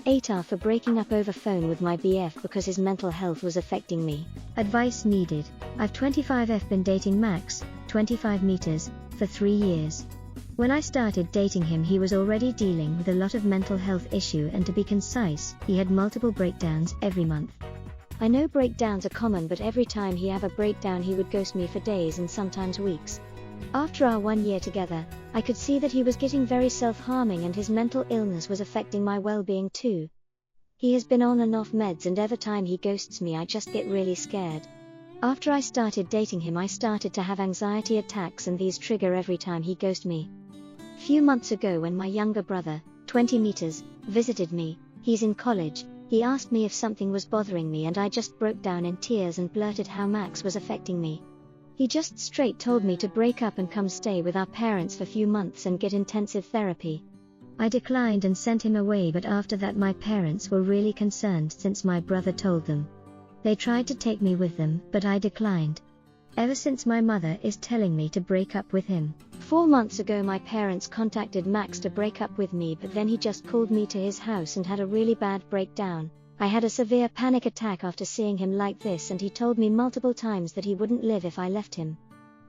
AITAH for breaking up over phone with my BF because his mental health was affecting me. Advice needed. I've 25F been dating Max, 25 meters, for 3 years. When I started dating him he was already dealing with a lot of mental health issue, and to be concise, he had multiple breakdowns every month. I know breakdowns are common, but every time he have a breakdown he would ghost me for days and sometimes weeks. After our 1 year together, I could see that he was getting very self-harming and his mental illness was affecting my well-being too. He has been on and off meds, and every time he ghosts me I just get really scared. After I started dating him I started to have anxiety attacks, and these trigger every time he ghosts me. Few months ago when my younger brother, 20 meters, visited me, he's in college, he asked me if something was bothering me and I just broke down in tears and blurted how Max was affecting me. He just straight told me to break up and come stay with our parents for few months and get intensive therapy. I declined and sent him away, but after that my parents were really concerned since my brother told them. They tried to take me with them, but I declined. Ever since my mother is telling me to break up with him. 4 months ago my parents contacted Max to break up with me, but then he just called me to his house and had a really bad breakdown. I had a severe panic attack after seeing him like this, and he told me multiple times that he wouldn't live if I left him.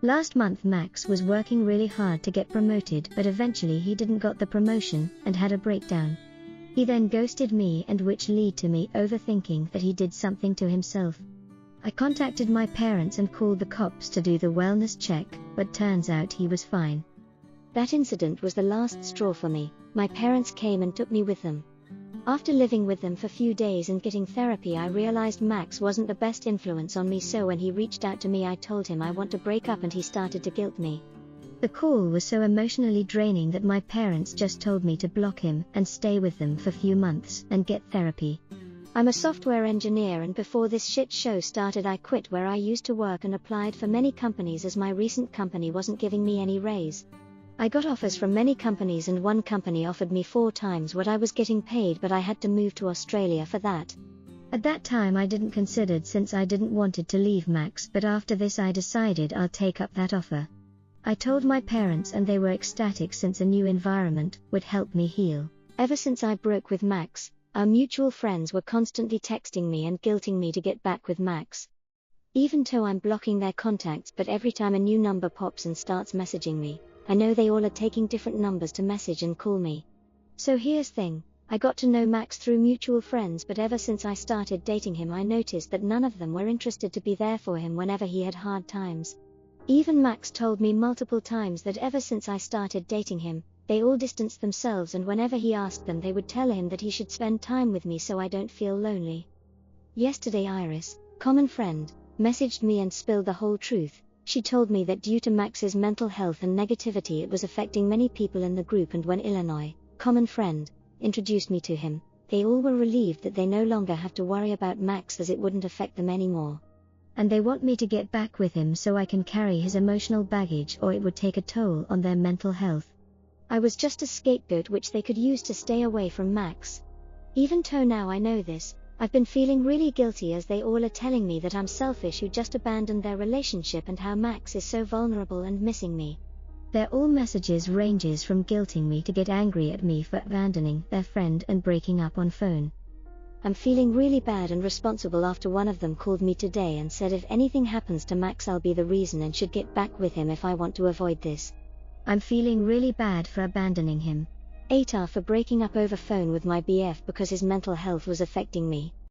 Last month Max was working really hard to get promoted, but eventually he didn't got the promotion and had a breakdown. He then ghosted me, and which led to me overthinking that he did something to himself. I contacted my parents and called the cops to do the wellness check, but turns out he was fine. That incident was the last straw for me. My parents came and took me with them. After living with them for few days and getting therapy I realized Max wasn't the best influence on me, so when he reached out to me I told him I want to break up and he started to guilt me. The call was so emotionally draining that my parents just told me to block him and stay with them for few months and get therapy. I'm a software engineer, and before this shit show started I quit where I used to work and applied for many companies as my recent company wasn't giving me any raise. I got offers from many companies and one company offered me 4 times what I was getting paid, but I had to move to Australia for that. At that time I didn't consider, since I didn't wanted to leave Max, but after this I decided I'll take up that offer. I told my parents and they were ecstatic since a new environment would help me heal. Ever since I broke with Max, our mutual friends were constantly texting me and guilting me to get back with Max. Even though I'm blocking their contacts, but every time a new number pops and starts messaging me, I know they all are taking different numbers to message and call me. So here's thing, I got to know Max through mutual friends, but ever since I started dating him I noticed that none of them were interested to be there for him whenever he had hard times. Even Max told me multiple times that ever since I started dating him, they all distanced themselves, and whenever he asked them they would tell him that he should spend time with me so I don't feel lonely. Yesterday Iris, common friend, messaged me and spilled the whole truth. She told me that due to Max's mental health and negativity it was affecting many people in the group, and when Illinois, common friend, introduced me to him, they all were relieved that they no longer have to worry about Max as it wouldn't affect them anymore. And they want me to get back with him so I can carry his emotional baggage, or it would take a toll on their mental health. I was just a scapegoat which they could use to stay away from Max. Even though now I know this, I've been feeling really guilty as they all are telling me that I'm selfish who just abandoned their relationship, and how Max is so vulnerable and missing me. Their all messages ranges from guilting me to get angry at me for abandoning their friend and breaking up on phone. I'm feeling really bad and responsible after one of them called me today and said if anything happens to Max I'll be the reason and should get back with him if I want to avoid this. I'm feeling really bad for abandoning him. AITAH for breaking up over phone with my BF because his mental health was affecting me.